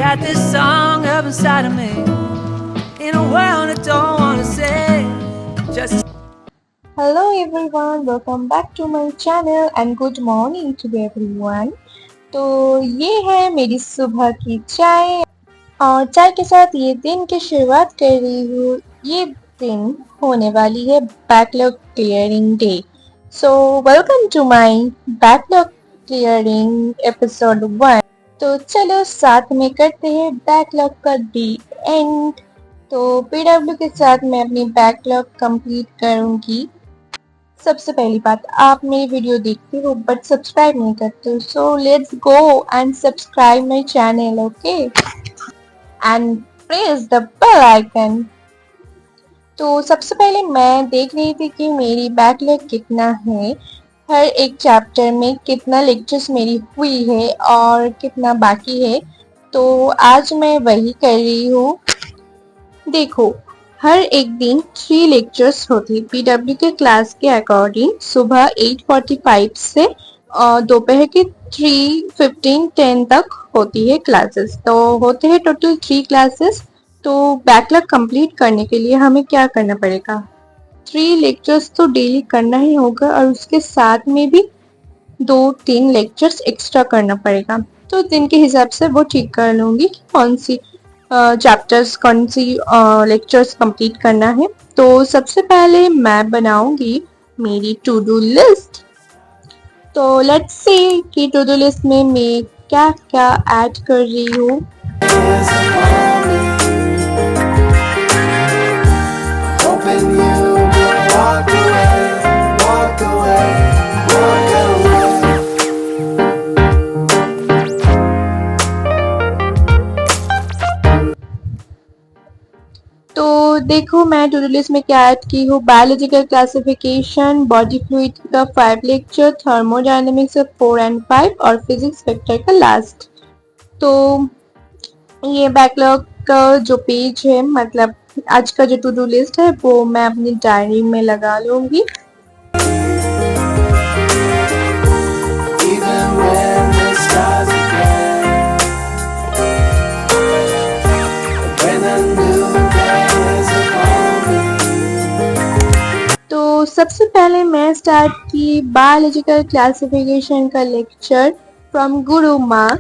got this song up inside of me, in a world I don't want to say. Just Hello everyone, welcome back to my channel and good morning to everyone। तो ये है मेरी सुबह की चाय और चाय के साथ ये दिन की शुरुआत कर रही हूँ। ये दिन होने वाली है backlog clearing day. So welcome to my backlog clearing episode 1। तो चलो साथ में करते हैं बैकलॉग का डी एंड। तो पीडब्ल्यू के साथ मैं अपनी बैकलॉग कंप्लीट करूंगी। सबसे पहली बात, आप मेरी वीडियो देखते हो बट सब्सक्राइब नहीं करते हो, so let's go and subscribe my channel, okay, and press the bell icon. तो सबसे पहले मैं देख रही थी कि मेरी बैकलॉग कितना है, हर एक चैप्टर में कितना लेक्चर्स मेरी हुई है और कितना बाकी है। तो आज मैं वही कर रही हूँ। देखो, हर एक दिन 3 लेक्चर्स होती पीडब्ल्यू के क्लास के अकॉर्डिंग। सुबह 8:45 से दोपहर के 3:15-10 तक होती है क्लासेस। तो होते हैं टोटल 3 क्लासेस। तो बैकलॉग कंप्लीट करने के लिए हमें क्या करना पड़ेगा, 3 लेक्चर्स तो डेली करना ही होगा और उसके साथ में भी 2-3 लेक्चर्स एक्स्ट्रा करना पड़ेगा। तो दिन के हिसाब से वो ठीक कर लूंगी कि कौन सी चैप्टर्स, कौन सी लेक्चर्स कंप्लीट करना है। तो सबसे पहले मैं बनाऊंगी मेरी टू डू लिस्ट। तो लेट्स सी कि टू डू लिस्ट में मैं क्या क्या ऐड कर रही हूँ। hoping you will walk away, walk away, walk away. तो देखो मैं टू डू लिस्ट में क्या ऐड की हूँ, बायोलॉजिकल क्लासिफिकेशन, बॉडी फ्लूइड का 5 लेक्चर, थर्मोडायनेमिक्स 4 और 5 और फिजिक्स वेक्टर का लास्ट। तो ये बैकलॉग का जो पेज है, मतलब आज का जो टू डू लिस्ट है, वो मैं अपनी डायरी में लगा लूंगी। Even when the stars are gray, when a new day is upon me. तो सबसे पहले मैं स्टार्ट की बायोलॉजिकल क्लासिफिकेशन का लेक्चर फ्रॉम गुरु माँ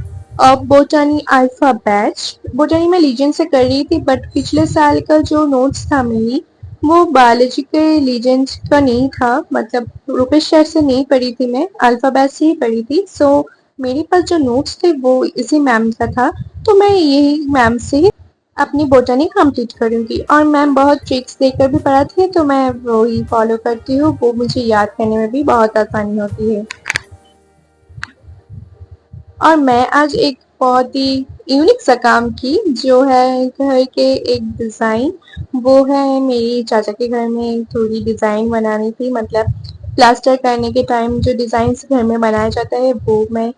ऑफ बोटानी अल्फा बैच। बोटानी में लीजन से कर रही थी बट पिछले साल का जो नोट्स था मेरी, वो बायोलॉजी के लीजेंड का नहीं था, मतलब रूपेश सर से नहीं पढ़ी थी, मैं अल्फा बैच से ही पढ़ी थी। सो मेरे पास जो नोट्स थे वो इसी मैम का था, तो मैं यही मैम से ही अपनी बोटनी कंप्लीट करूंगी। और मैम बहुत ट्रिक्स देकर भी पढ़ाती है, तो मैं वो ही फॉलो करती हूँ, वो मुझे याद करने में भी बहुत आसानी होती है। और मैं आज एक बहुत ही यूनिक सा काम की, जो है घर के एक डिज़ाइन। वो है मेरी चाचा के घर में थोड़ी डिज़ाइन बनानी थी, मतलब प्लास्टर करने के टाइम जो डिज़ाइन घर में बनाया जाता है वो मैं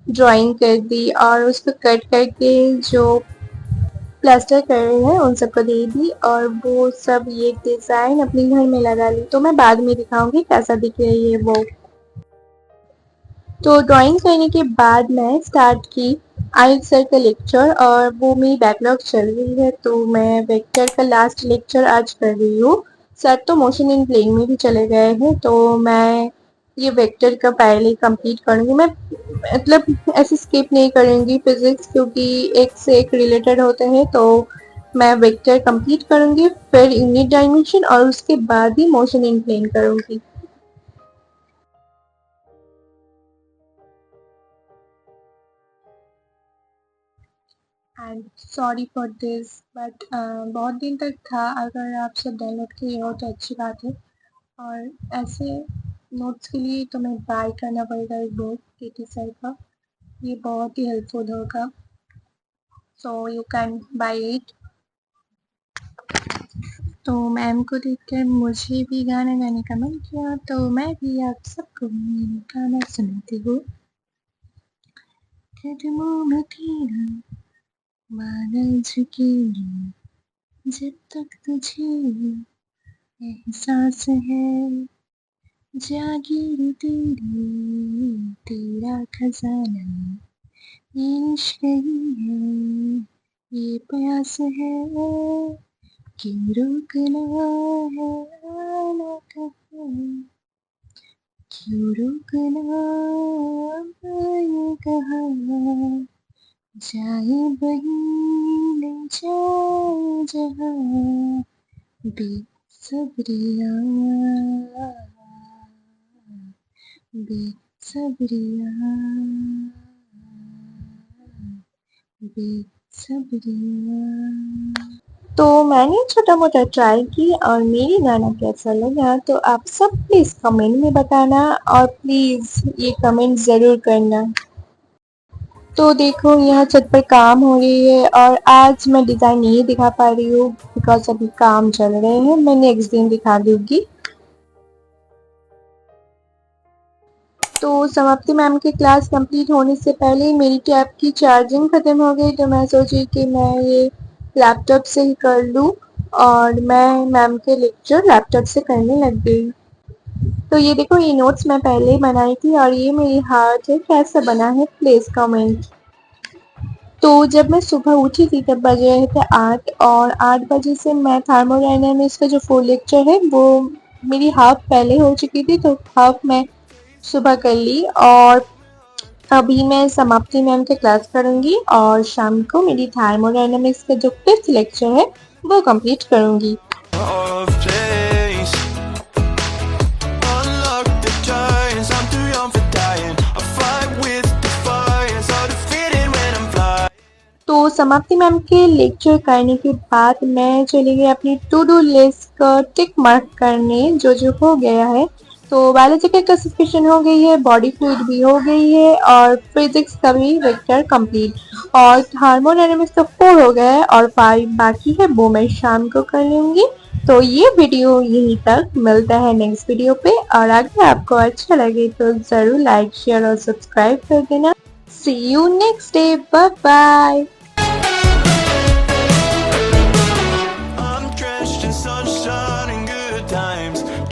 ड्राइंग कर दी और उसको कट करके जो प्लास्टर कर रहे हैं उन सबको दे दी और वो सब ये डिज़ाइन अपने घर में लगा ली। तो मैं बाद में दिखाऊंगी कैसा दिख रही है वो। तो ड्राइंग करने के बाद मैं स्टार्ट की आयुष सर का लेक्चर, और वो मेरी बैकलॉग चल रही है, तो मैं वेक्टर का लास्ट लेक्चर आज कर रही हूँ। सर तो मोशन इन प्लेन में भी चले गए हैं, तो मैं ये वेक्टर का पहले कंप्लीट करूँगी। मैं मतलब ऐसे स्किप नहीं करूँगी फिजिक्स, क्योंकि एक से एक रिलेटेड होते हैं। तो मैं वेक्टर कंप्लीट करूँगी, फिर यूनिट डायमेंशन और उसके बाद ही मोशन इन प्लेन करूँगी। And sorry for this but बहुत दिन तक था, अगर आप सब डाउनलोड किए हो तो अच्छी बात है। और ऐसे नोट्स के लिए तो मैं बाय करना पड़ेगा एक बुक केटी सर का, ये बहुत ही हेल्पफुल होगा, so you can buy it. तो मैम को देखकर मुझे भी गाना गाने का मन किया, तो मैं भी आप सबको गाना सुनाती हूँ। कदमों में तेरा बादल झुकेंगे, जब तक तुझे एहसास है, जागीर तेरी तेरा खजाना ये इश्क ही है, ये प्यास है कि रुकना है ना कहीं, क्यों रुकना ये कहाँ जाए वही ले जाए जहाँ बेसब्रिया बेसब्रिया बेसब्रिया। तो मैंने छोटा मोटा ट्राई की और मेरी गाना कैसा लगा तो आप सब प्लीज़ कमेंट में बताना और प्लीज़ ये कमेंट ज़रूर करना। तो देखो यहाँ छत पर काम हो रही है और आज मैं डिज़ाइन नहीं दिखा पा रही हूँ बिकॉज अभी काम चल रहे हैं, मैं नेक्स्ट दिन दिखा दूँगी। तो समाप्ति मैम की क्लास कंप्लीट होने से पहले ही मेरी टैब की चार्जिंग ख़त्म हो गई, तो मैं सोची कि मैं ये लैपटॉप से ही कर लूँ और मैं मैम के लेक्चर लैपटॉप से करने लग गई। तो ये देखो ये नोट्स मैं पहले ही बनाई थी और ये मेरी हार्ट है, कैसा बना है प्लीज़ कमेंट। तो जब मैं सुबह उठी थी तब बज रहे थे 8 और 8 बजे से मैं थर्मोडायनामिक्स का जो फुल लेक्चर है वो मेरी हाफ पहले हो चुकी थी, तो हाफ मैं सुबह कर ली और अभी मैं समाप्ति मैम के क्लास करूँगी और शाम को मेरी थर्मोडायनामिक्स का जो 5th लेक्चर है वो कंप्लीट करूँगी। of place. Unlock the giants, I'm too young for dying. I fight with defiance, hard to fit in when I'm flying. तो समाप्ति मैम के लेक्चर करने के बाद मैं चली गई अपनी टू डू लिस्ट का टिक मार्क करने जो हो गया है। तो बायोलॉजी की क्लासिफिकेशन हो गई है, बॉडी फ्लूइड भी हो गई है और फिजिक्स का भी वेक्टर कंप्लीट और हार्मोडायनामिक्स तो 4 हो गया है और 5 बाकी है, वो मैं शाम को कर लूँगी। तो ये वीडियो यहीं तक, मिलता है नेक्स्ट वीडियो पे और अगर आपको अच्छा लगे तो ज़रूर लाइक शेयर और सब्सक्राइब कर देना। See you next day. Bye bye.